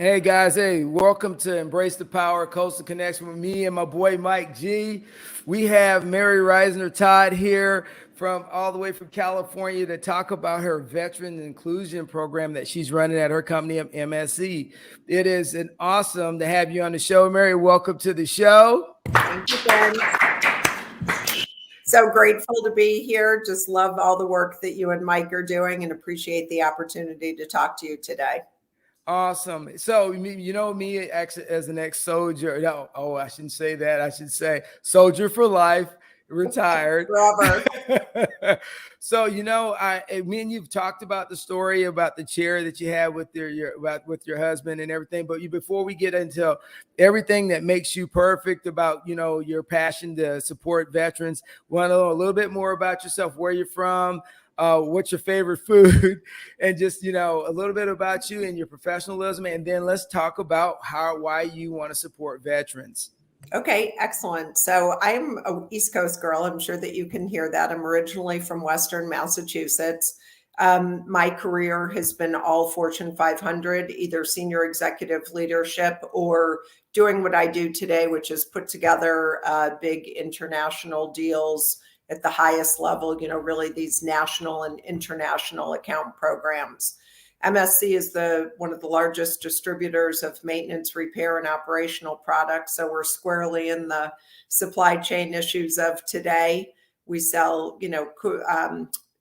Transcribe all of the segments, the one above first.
Hey guys, hey, welcome to Embrace the Power Coastal Connection with me and my boy Mike G. We have Mary Reisner Todd here from all the way from California to talk about her veteran inclusion program that she's running at her company MSC. It is an awesome to have you on the show, Mary. Welcome to the show. Thank you, Ben. So grateful to be here. Just love all the work that you and Mike are doing and appreciate the opportunity to talk to you today. Awesome. So, you know me as an ex-soldier. No, I shouldn't say that. I should say soldier for life, retired. Forever. So, me and you've talked about the story about the chair that you had with your husband and everything. But before we get into everything that makes you perfect about, your passion to support veterans, want to know a little bit more about yourself, where you're from, what's your favorite food, and just, a little bit about you and your professionalism. And then let's talk about why you want to support veterans. Okay, excellent. So I'm an East Coast girl. I'm sure that you can hear that. I'm originally from Western Massachusetts. My career has been all Fortune 500, either senior executive leadership or doing what I do today, which is put together big international deals at the highest level, really these national and international account programs. MSC is one of the largest distributors of maintenance, repair, and operational products. So we're squarely in the supply chain issues of today. We sell,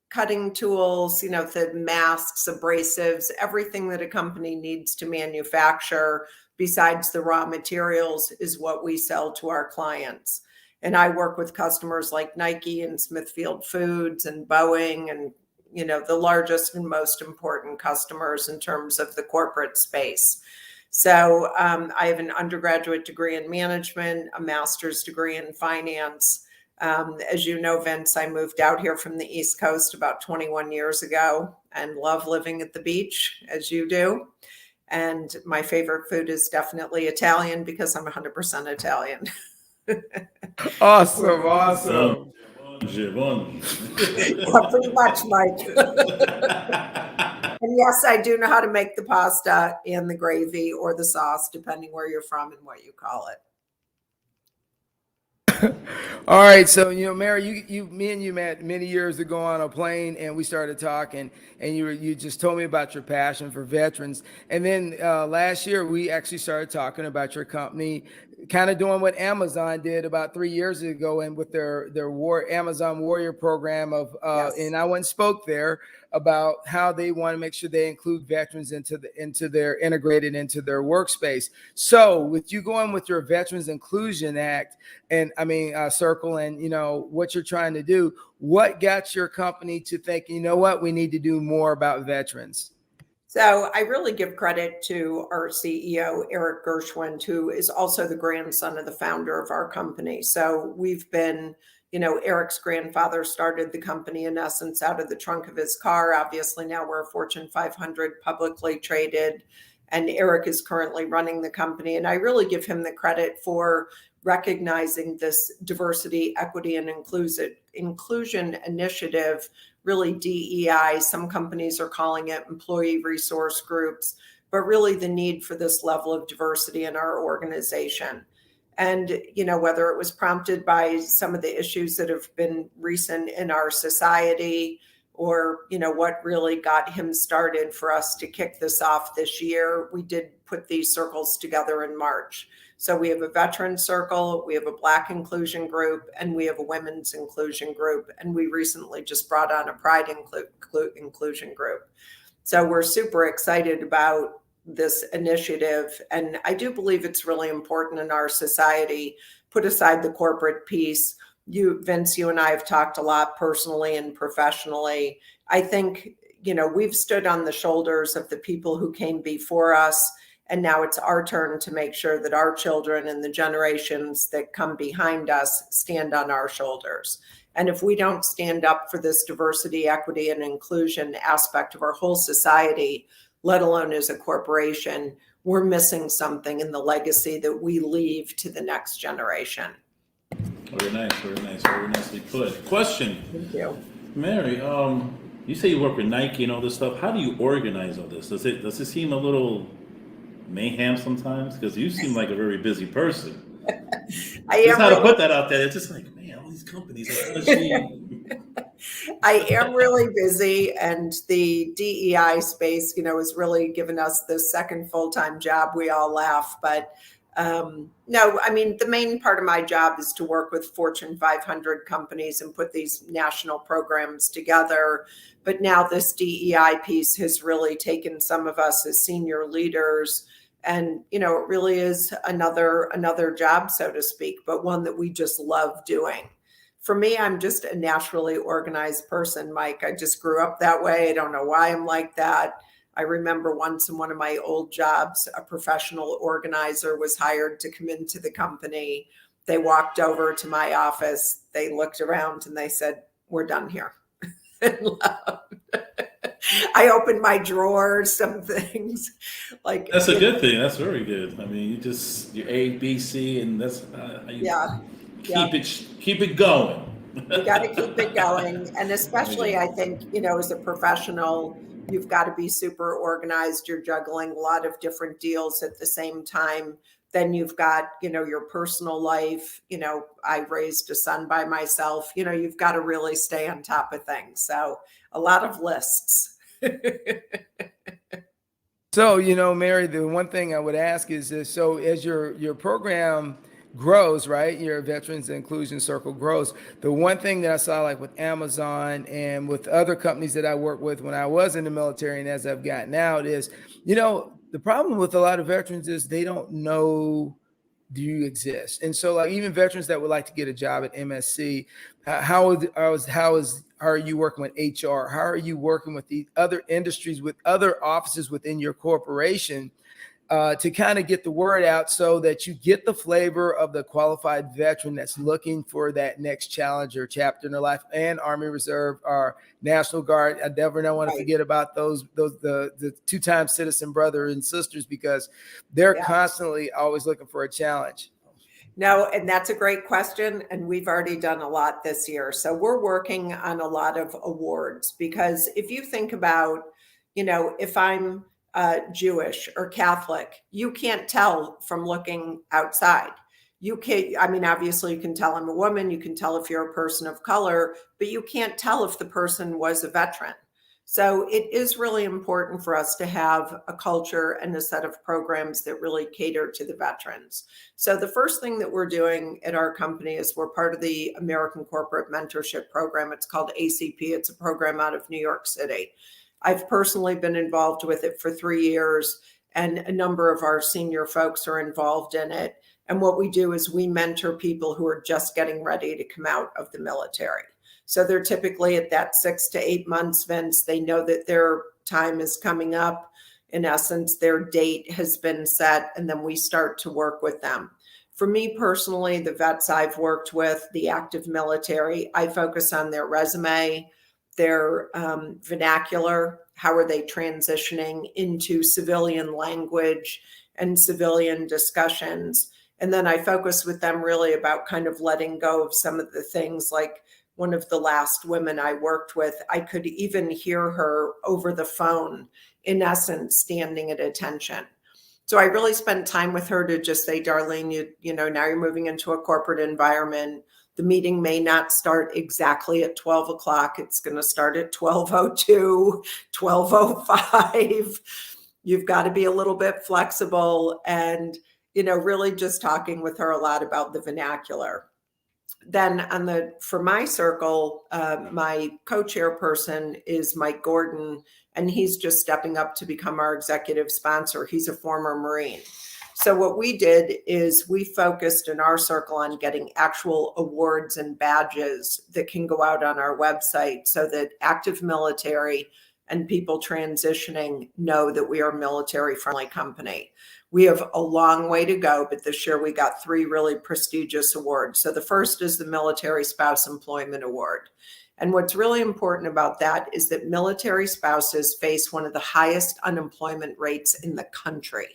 cutting tools, the masks, abrasives, everything that a company needs to manufacture besides the raw materials is what we sell to our clients. And I work with customers like Nike and Smithfield Foods and Boeing and the largest and most important customers in terms of the corporate space. So I have an undergraduate degree in management, a master's degree in finance. As you know, Vince, I moved out here from the East Coast about 21 years ago and love living at the beach, as you do. And my favorite food is definitely Italian because I'm 100% Italian. Awesome. Yeah, pretty much, Mike. And yes, I do know how to make the pasta and the gravy or the sauce, depending where you're from and what you call it. All right, so Mary, me and you met many years ago on a plane, and we started talking, and you just told me about your passion for veterans, and then last year we actually started talking about your company, kind of doing what Amazon did about 3 years ago, and with their Amazon Warrior program of, Yes. And I went and spoke there about how they want to make sure they include veterans integrated into their workspace. So with you going with your Veterans Inclusion Act and circle and what you're trying to do, what got your company to think, we need to do more about veterans? So I really give credit to our CEO, Eric Gershwind, who is also the grandson of the founder of our company. So we've been, Eric's grandfather started the company in essence out of the trunk of his car. Obviously now we're a Fortune 500 publicly traded, and Eric is currently running the company. And I really give him the credit for recognizing this diversity, equity, and inclusion initiative, really DEI. Some companies are calling it employee resource groups, but really the need for this level of diversity in our organization. And, whether it was prompted by some of the issues that have been recent in our society or, what really got him started for us to kick this off this year, we did put these circles together in March. So we have a veteran circle, we have a Black inclusion group, and we have a women's inclusion group. And we recently just brought on a pride inclusion group. So we're super excited about this initiative. And I do believe it's really important in our society, put aside the corporate piece. Vince, you and I have talked a lot personally and professionally. I think, we've stood on the shoulders of the people who came before us. And now it's our turn to make sure that our children and the generations that come behind us stand on our shoulders. And if we don't stand up for this diversity, equity, and inclusion aspect of our whole society, let alone as a corporation, we're missing something in the legacy that we leave to the next generation. Very nicely put. Question. Thank you. Mary, you say you work with Nike and all this stuff. How do you organize all this? Does it seem a little mayhem sometimes? Because you seem like a very busy person. I Just am how to really, put that out there. It's just like, man, all these companies, like, how does she? I am really busy, and the DEI space, has really given us the second full-time job. We all laugh, but no, I mean, the main part of my job is to work with Fortune 500 companies and put these national programs together. But now this DEI piece has really taken some of us as senior leaders, and it really is another job, so to speak, but one that we just love doing. For me, I'm just a naturally organized person, Mike. I just grew up that way. I don't know why I'm like that. I remember once in one of my old jobs, a professional organizer was hired to come into the company. They walked over to my office. They looked around and they said, "We're done here." And left. I opened my drawers, some things like That's a good thing. That's very good. I mean, you're A, B, C, and that's how you keep it going. You got to keep it going. And especially, I think, as a professional, you've got to be super organized. You're juggling a lot of different deals at the same time. Then you've got, your personal life. I raised a son by myself. You've got to really stay on top of things. So a lot of lists. So, Mary, the one thing I would ask is this, so as your program grows, right, your Veterans Inclusion Circle grows, the one thing that I saw, like with Amazon and with other companies that I worked with when I was in the military and as I've gotten out is, the problem with a lot of veterans is they don't know you exist. And so, like, even veterans that would like to get a job at MSC, how are you working with HR? How are you working with the other industries, with other offices within your corporation to kind of get the word out so that you get the flavor of the qualified veteran that's looking for that next challenge or chapter in their life, and Army Reserve or National Guard? I never want to forget about the two-time citizen brother and sisters, because they're constantly always looking for a challenge. No, and that's a great question. And we've already done a lot this year. So we're working on a lot of awards, because if you think about, if I'm Jewish or Catholic, you can't tell from looking outside. You can't, obviously you can tell I'm a woman, you can tell if you're a person of color, but you can't tell if the person was a veteran. So it is really important for us to have a culture and a set of programs that really cater to the veterans. So the first thing that we're doing at our company is we're part of the American Corporate Mentorship Program. It's called ACP. It's a program out of New York City. I've personally been involved with it for 3 years, and a number of our senior folks are involved in it. And what we do is we mentor people who are just getting ready to come out of the military. So they're typically at that 6 to 8 months, Vince. They know that their time is coming up. In essence, their date has been set, and then we start to work with them. For me personally, the vets I've worked with, the active military, I focus on their resume, their vernacular. How are they transitioning into civilian language and civilian discussions? And then I focus with them really about kind of letting go of some of the things. Like one of the last women I worked with, I could even hear her over the phone, in essence, standing at attention. So I really spent time with her to just say, Darlene, now you're moving into a corporate environment. The meeting may not start exactly at 12 o'clock. It's going to start at 12:02, 12:05. You've got to be a little bit flexible, and, really just talking with her a lot about the vernacular. Then for my circle, my co-chairperson is Mike Gordon, and he's just stepping up to become our executive sponsor. He's a former Marine. So what we did is we focused in our circle on getting actual awards and badges that can go out on our website so that active military and people transitioning know that we are a military-friendly company. We have a long way to go, but this year we got 3 really prestigious awards. So the first is the Military Spouse Employment Award. And what's really important about that is that military spouses face one of the highest unemployment rates in the country.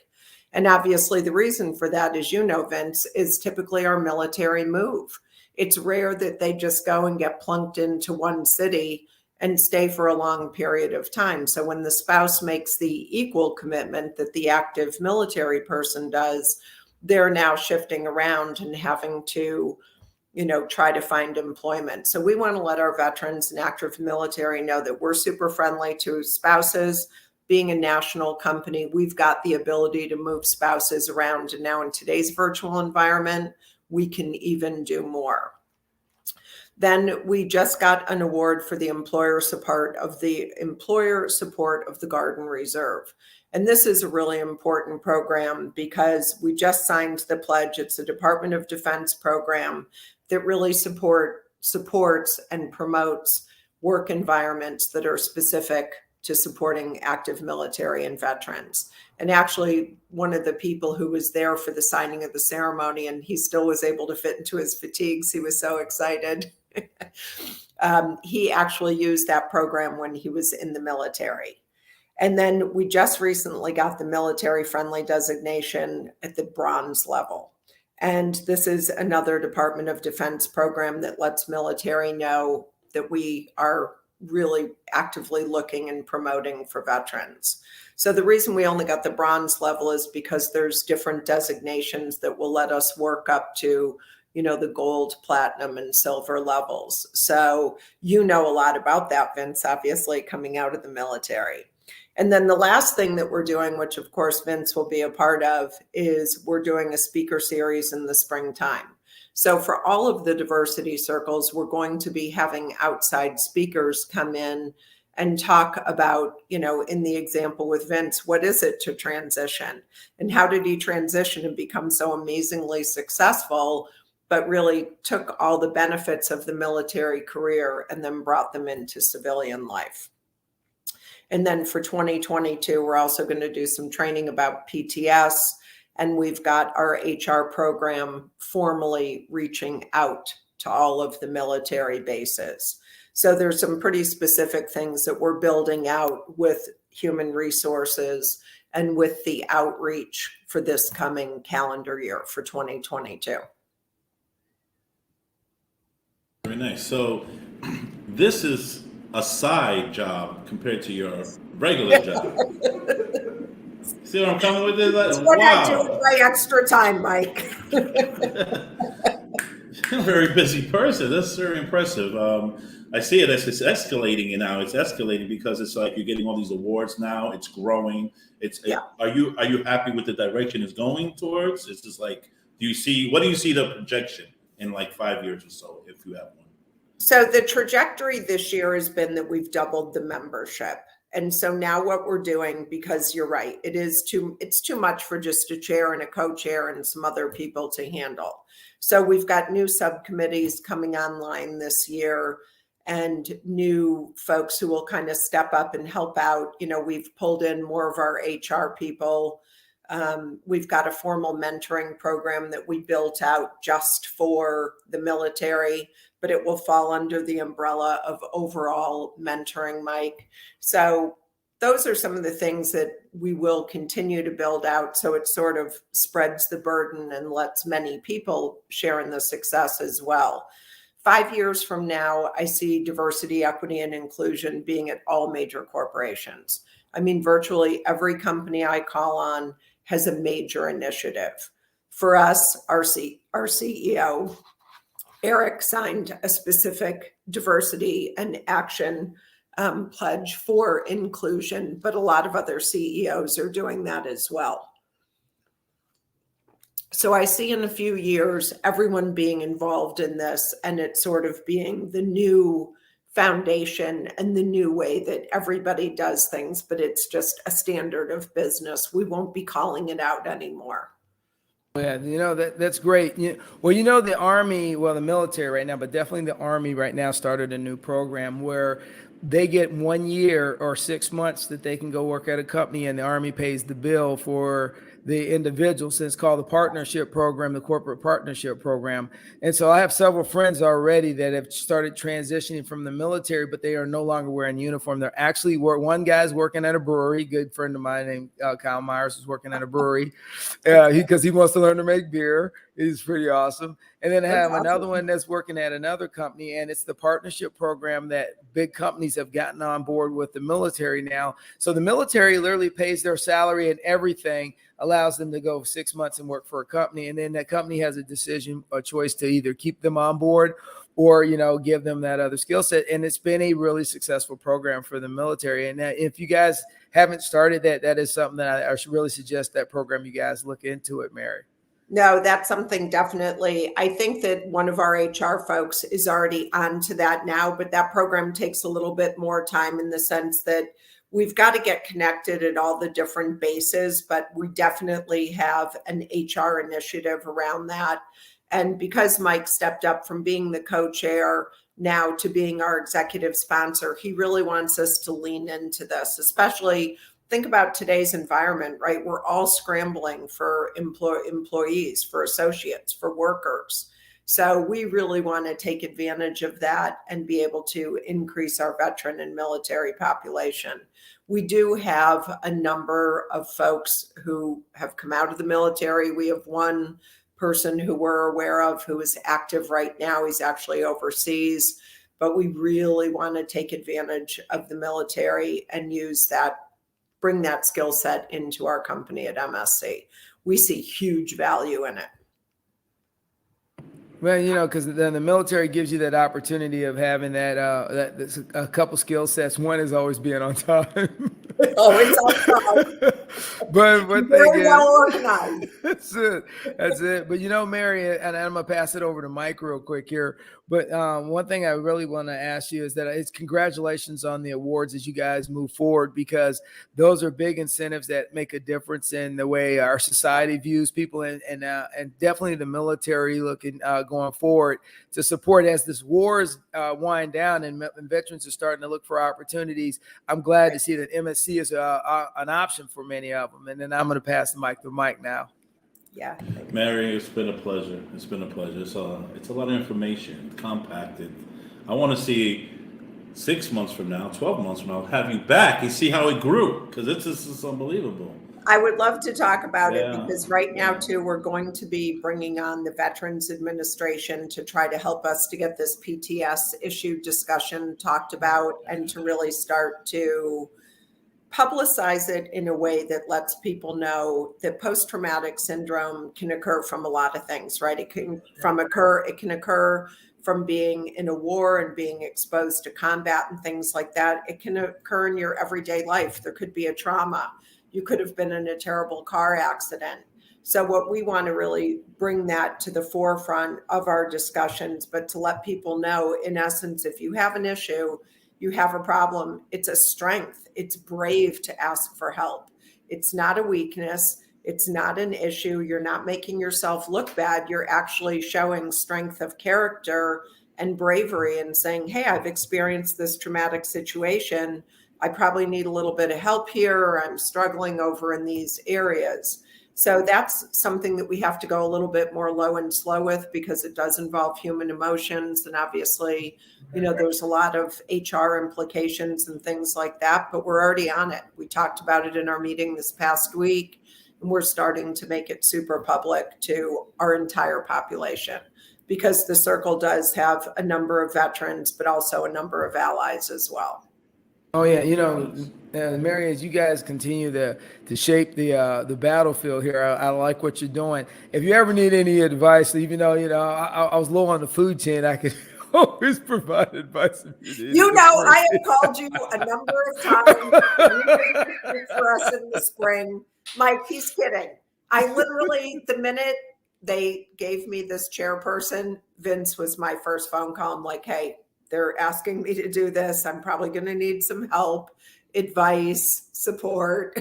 And obviously the reason for that, as you know, Vince, is typically our military move. It's rare that they just go and get plunked into one city and stay for a long period of time. So when the spouse makes the equal commitment that the active military person does, they're now shifting around and having to, try to find employment. So we want to let our veterans and active military know that we're super friendly to spouses. Being a national company, we've got the ability to move spouses around. And now in today's virtual environment, we can even do more. Then we just got an award for the employer support of the Garden Reserve. And this is a really important program because we just signed the pledge. It's a Department of Defense program that really supports and promotes work environments that are specific to supporting active military and veterans. And actually, one of the people who was there for the signing of the ceremony, and he still was able to fit into his fatigues, he was so excited. He actually used that program when he was in the military. And then we just recently got the military friendly designation at the bronze level. And this is another Department of Defense program that lets military know that we are really actively looking and promoting for veterans. So the reason we only got the bronze level is because there's different designations that will let us work up to, the gold, platinum, and silver levels. So a lot about that, Vince, obviously coming out of the military. And then the last thing that we're doing, which of course Vince will be a part of, is we're doing a speaker series in the springtime. So for all of the diversity circles, we're going to be having outside speakers come in and talk about, in the example with Vince, what is it to transition? And how did he transition and become so amazingly successful, but really took all the benefits of the military career and then brought them into civilian life? And then for 2022, we're also going to do some training about PTS. And we've got our HR program formally reaching out to all of the military bases. So there's some pretty specific things that we're building out with human resources and with the outreach for this coming calendar year for 2022. Very nice. So this is a side job compared to your regular job. See what I'm coming with this? That's what I do with my extra time, Mike. You're a very busy person. That's very impressive. I see it as it's escalating now. It's escalating because it's like you're getting all these awards now. It's growing. Are you happy with the direction it's going towards? It's just like, what do you see the projection in like 5 years or so, if you have one? So the trajectory this year has been that we've doubled the membership. And so now what we're doing, because you're right, it's too much for just a chair and a co-chair and some other people to handle. So we've got new subcommittees coming online this year and new folks who will kind of step up and help out. We've pulled in more of our HR people. We've got a formal mentoring program that we built out just for the military, but it will fall under the umbrella of overall mentoring, Mike. So those are some of the things that we will continue to build out. So it sort of spreads the burden and lets many people share in the success as well. 5 years from now, I see diversity, equity, and inclusion being at all major corporations. I mean, virtually every company I call on has a major initiative. For us, our CEO, Eric, signed a specific diversity and action pledge for inclusion, but a lot of other CEOs are doing that as well. So I see in a few years, everyone being involved in this, and it sort of being the new foundation and the new way that everybody does things, but it's just a standard of business. We won't be calling it out anymore. Yeah, that's great. The Army, the military right now, but definitely the Army right now started a new program where they get 1 year or 6 months that they can go work at a company and the Army pays the bill for the individuals. It's called the partnership program, the corporate partnership program. And so I have several friends already that have started transitioning from the military, but they are no longer wearing uniform. They're actually one guy's working at a brewery. Good friend of mine named Kyle Myers is working at a brewery because he wants to learn to make beer. He's pretty awesome. And then I have another one that's working at another company, and it's the partnership program that big companies have gotten on board with the military now. So the military literally pays their salary and everything, allows them to go 6 months and work for a company. And then that company has a choice to either keep them on board or, give them that other skill set. And it's been a really successful program for the military. And if you guys haven't started that is something that I should really suggest that program, you guys look into it, Mary. No, that's something definitely. I think that one of our HR folks is already on to that now, but that program takes a little bit more time in the sense that we've got to get connected at all the different bases, but we definitely have an HR initiative around that. And because Mike stepped up from being the co-chair now to being our executive sponsor, he really wants us to lean into this, especially think about today's environment, right? We're all scrambling for employees, for associates, for workers. So we really want to take advantage of that and be able to increase our veteran and military population. We do have a number of folks who have come out of the military. We have one person who we're aware of who is active right now. He's actually overseas, but we really want to take advantage of the military and bring that skill set into our company at MSC. We see huge value in it. Well, because then the military gives you that opportunity of having that a couple skill sets. One is always being on time. Always on time. but very well organized. That's it. But Mary, and I'm gonna pass it over to Mike real quick here. But one thing I really want to ask you is that it's congratulations on the awards as you guys move forward, because those are big incentives that make a difference in the way our society views people, and definitely the military looking going forward to support as this wars wind down and veterans are starting to look for opportunities. I'm glad to see that MSC is an option for many of them. And then I'm going to pass the mic to Mike now. Yeah. Mary, it's been a pleasure. It's been a pleasure. It's a lot of information, compacted. I want to see 6 months from now, 12 months from now, have you back and see how it grew, because it's unbelievable. I would love to talk about it, because right now too, we're going to be bringing on the Veterans Administration to try to help us to get this PTS issue discussion talked about and to really start to publicize it in a way that lets people know that post-traumatic syndrome can occur from a lot of things, right? It can occur from being in a war and being exposed to combat and things like that. It can occur in your everyday life. There could be a trauma. You could have been in a terrible car accident. So what we want to really bring that to the forefront of our discussions, but to let people know, in essence, if you have an issue, you have a problem, it's a strength. It's brave to ask for help. It's not a weakness. It's not an issue. You're not making yourself look bad. You're actually showing strength of character and bravery and saying, hey, I've experienced this traumatic situation. I probably need a little bit of help here, or I'm struggling over in these areas. So that's something that we have to go a little bit more low and slow with, because it does involve human emotions. And obviously, there's a lot of HR implications and things like that, but we're already on it. We talked about it in our meeting this past week, and we're starting to make it super public to our entire population, because the circle does have a number of veterans, but also a number of allies as well. Oh yeah, Mary, as you guys continue to shape the battlefield here, I like what you're doing. If you ever need any advice, even though I was low on the food chain, I could always provide advice. I have called you a number of times for us in the spring. Mike, he's kidding. I literally, the minute they gave me this chairperson, Vince was my first phone call. I'm like, hey, they're asking me to do this. I'm probably going to need some help, advice, support.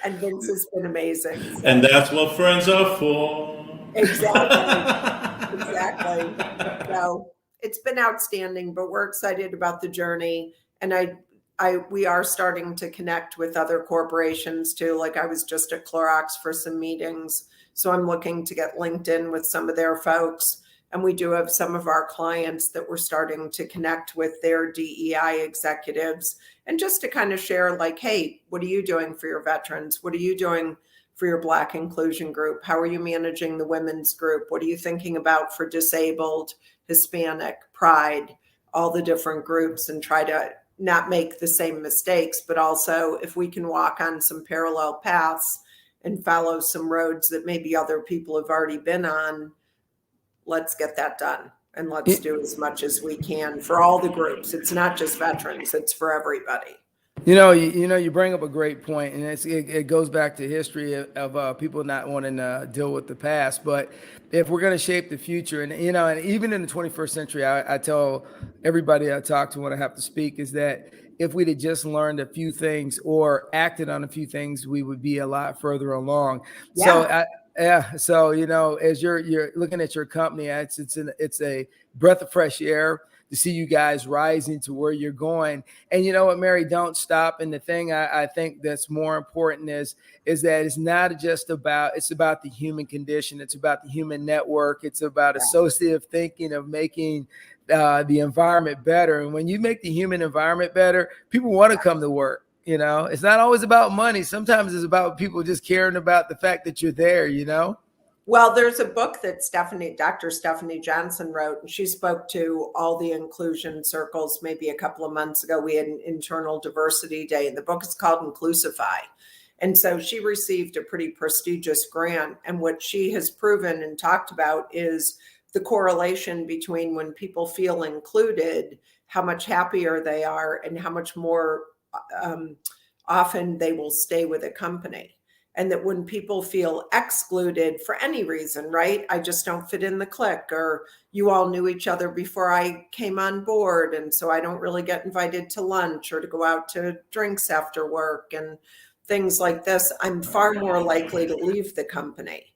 And Vince has been amazing. So. And that's what friends are for. Exactly. So it's been outstanding, but we're excited about the journey. And I we are starting to connect with other corporations too. Like I was just at Clorox for some meetings. So I'm looking to get linked in with some of their folks. And we do have some of our clients that we're starting to connect with their DEI executives, and just to kind of share like, hey, what are you doing for your veterans? What are you doing for your Black inclusion group? How are you managing the women's group? What are you thinking about for disabled, Hispanic, Pride, all the different groups, and try to not make the same mistakes, but also if we can walk on some parallel paths and follow some roads that maybe other people have already been on, let's get that done. And let's do as much as we can for all the groups. It's not just veterans, it's for everybody. You bring up a great point, and it goes back to history of people not wanting to deal with the past. But if we're going to shape the future, and even in the 21st century, I tell everybody I talk to when I have to speak is that if we'd have just learned a few things or acted on a few things, we would be a lot further along. Yeah. So as you're looking at your company, it's a breath of fresh air to see you guys rising to where you're going. And you know what, Mary, don't stop. And the thing I think that's more important is that it's not just it's about the human condition. It's about the human network. It's about associative thinking of making the environment better. And when you make the human environment better, people want to come to work. It's not always about money. Sometimes it's about people just caring about the fact that you're there, Well, there's a book that Dr. Stephanie Johnson wrote, and she spoke to all the inclusion circles maybe a couple of months ago. We had an internal diversity day, and the book is called Inclusify. And so she received a pretty prestigious grant. And what she has proven and talked about is the correlation between when people feel included, how much happier they are, and how much more often they will stay with a company. And that when people feel excluded for any reason, right? I just don't fit in the clique, or you all knew each other before I came on board, and so I don't really get invited to lunch or to go out to drinks after work and things like this, I'm far more likely to leave the company.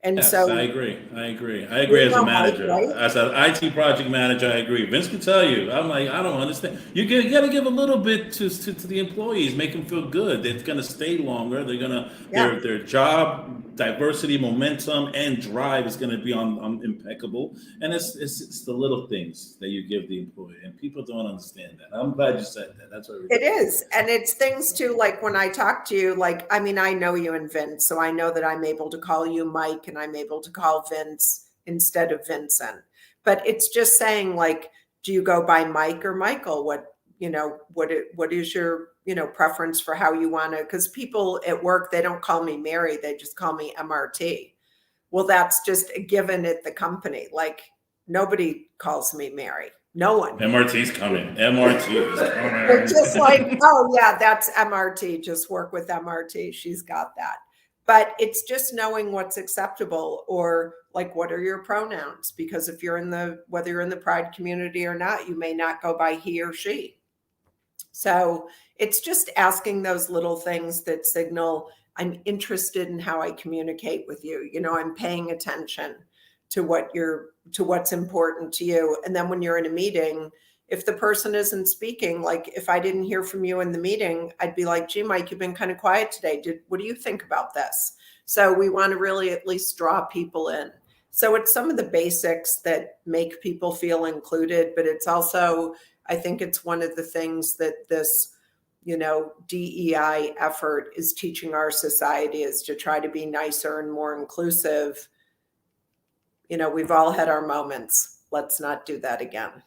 And yes, so I agree as a manager, right? As an IT project manager, I agree. Vince can tell you, I'm like, I don't understand. You got to give a little bit to the employees, make them feel good. They're going to stay longer. They're going to, their job diversity, momentum, and drive is going to be on impeccable. And it's the little things that you give the employee, and people don't understand that. I'm glad you said that. That's what it is. And it's things too, like when I talk to you, like, I mean, I know you and Vince, so I know that I'm able to call you Mike, and I'm able to call Vince instead of Vincent. But it's just saying, like, do you go by Mike or Michael? What is your, preference for how you want to, because people at work, they don't call me Mary, they just call me MRT. Well, that's just a given at the company. Like, nobody calls me Mary. No one. MRT's coming. MRT is coming. They're just like, oh yeah, that's MRT. Just work with MRT. She's got that. But it's just knowing what's acceptable, or like, what are your pronouns? Because if whether you're in the Pride community or not, you may not go by he or she. So it's just asking those little things that signal I'm interested in how I communicate with you. I'm paying attention to what's important to you. And then when you're in a meeting, if the person isn't speaking, like if I didn't hear from you in the meeting, I'd be like, gee, Mike, you've been kind of quiet today. What do you think about this? So we want to really at least draw people in. So it's some of the basics that make people feel included, but it's also, I think it's one of the things that this, DEI effort is teaching our society, is to try to be nicer and more inclusive. We've all had our moments. Let's not do that again.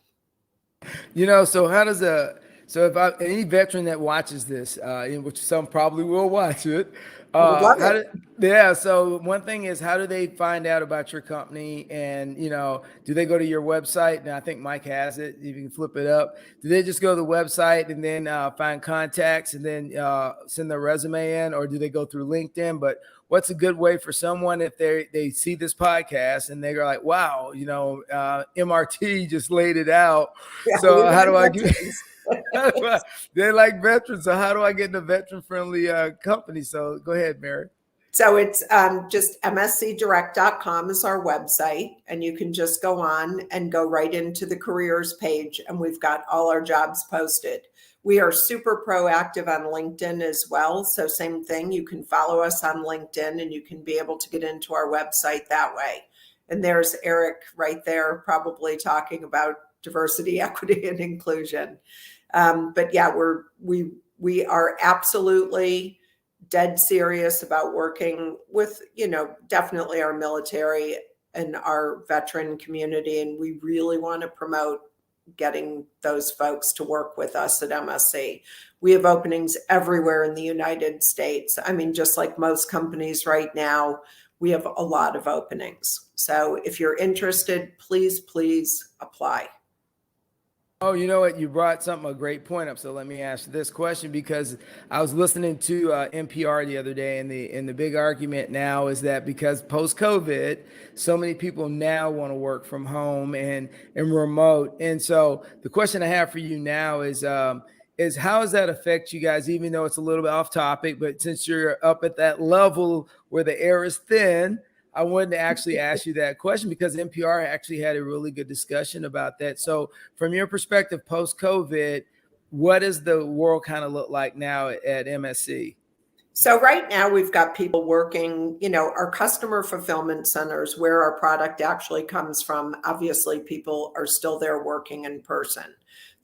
So how does if any veteran that watches this, which some probably will watch it, so one thing is, how do they find out about your company? And, do they go to your website? And I think Mike has it. If you can flip it up. Do they just go to the website and then find contacts and then send their resume in, or do they go through LinkedIn? But what's a good way for someone if they see this podcast and they're like, wow, MRT just laid it out. Yeah, so how do I get they like veterans. So how do I get in a veteran friendly company? So go ahead, Mary. So it's just mscdirect.com is our website, and you can just go on and go right into the careers page, and we've got all our jobs posted. We are super proactive on LinkedIn as well. So same thing, you can follow us on LinkedIn and you can be able to get into our website that way. And there's Eric right there, probably talking about diversity, equity, and inclusion. But yeah, we are absolutely dead serious about working with, definitely our military and our veteran community. And we really want to promote getting those folks to work with us at MSC. We have openings everywhere in the United States. I mean, just like most companies right now, we have a lot of openings. So if you're interested, please apply. Oh, you know what? You brought a great point up. So let me ask this question, because I was listening to NPR the other day, and the big argument now is that because post-COVID, so many people now want to work from home and remote. And so the question I have for you now is how does that affect you guys, even though it's a little bit off topic, but since you're up at that level where the air is thin, I wanted to actually ask you that question because NPR actually had a really good discussion about that. So from your perspective, post-COVID, what does the world kind of look like now at MSC? So right now we've got people working, our customer fulfillment centers where our product actually comes from. Obviously, people are still there working in person.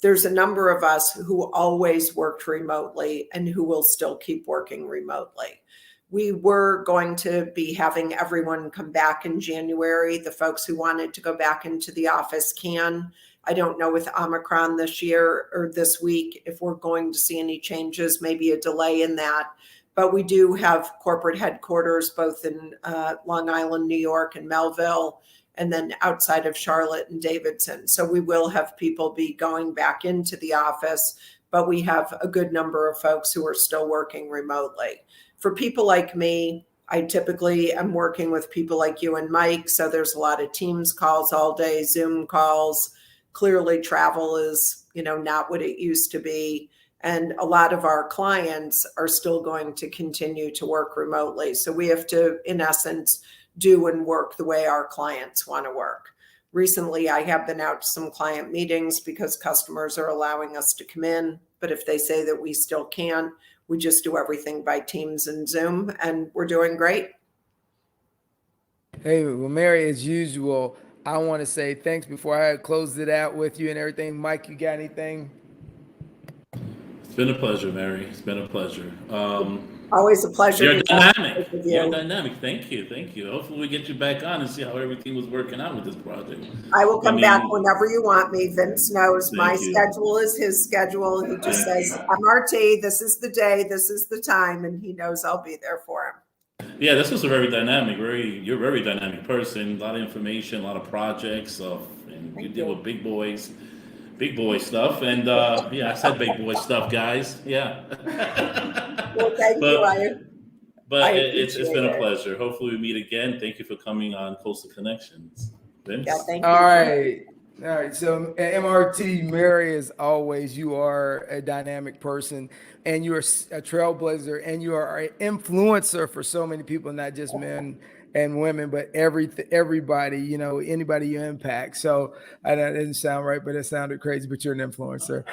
There's a number of us who always worked remotely and who will still keep working remotely. We were going to be having everyone come back in January. The folks who wanted to go back into the office can. I don't know with Omicron this year or this week if we're going to see any changes, maybe a delay in that. But we do have corporate headquarters both in Long Island, New York, and Melville, and then outside of Charlotte and Davidson. So we will have people be going back into the office, but we have a good number of folks who are still working remotely. For people like me, I typically am working with people like you and Mike. So there's a lot of Teams calls all day, Zoom calls. Clearly travel is, not what it used to be. And a lot of our clients are still going to continue to work remotely. So we have to, in essence, do and work the way our clients want to work. Recently, I have been out to some client meetings because customers are allowing us to come in. But if they say that we still can't, we just do everything by Teams and Zoom, and we're doing great. Hey, well, Mary, as usual, I want to say thanks before I close it out with you and everything. Mike, you got anything? It's been a pleasure, Mary. It's been a pleasure. Always a pleasure. You're dynamic. You're dynamic. Thank you. Hopefully we get you back on and see how everything was working out with this project. I will come back whenever you want me. Vince knows my schedule is his schedule. He just says, MRT, this is the day, this is the time, and he knows I'll be there for him. Yeah, this was a very dynamic, you're a very dynamic person. A lot of information, a lot of projects, and you deal with big boy stuff. And yeah, I said big boy stuff, guys. Yeah. Well, thank you. But it's been a pleasure. Hopefully we meet again. Thank you for coming on Coastal Connections. Vince? Yeah, thank you. All right. So at MRT, Mary, as always, you are a dynamic person, and you are a trailblazer, and you are an influencer for so many people, not just men and women, but everybody, anybody you impact. So that didn't sound right, but it sounded crazy, but you're an influencer.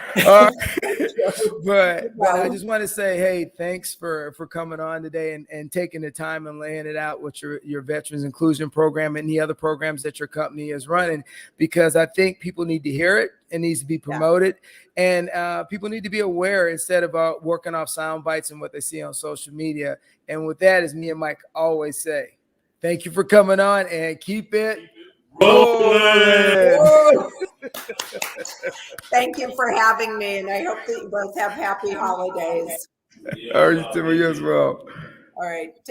But I just want to say, hey, thanks for coming on today and taking the time and laying it out with your Veterans Inclusion Program and the other programs that your company is running, because I think people need to hear it. It needs to be promoted, and people need to be aware instead of working off sound bites and what they see on social media. And with that, as me and Mike always say, thank you for coming on, and keep it rolling. Thank you for having me, and I hope that you both have happy holidays. All right, you as well. All right.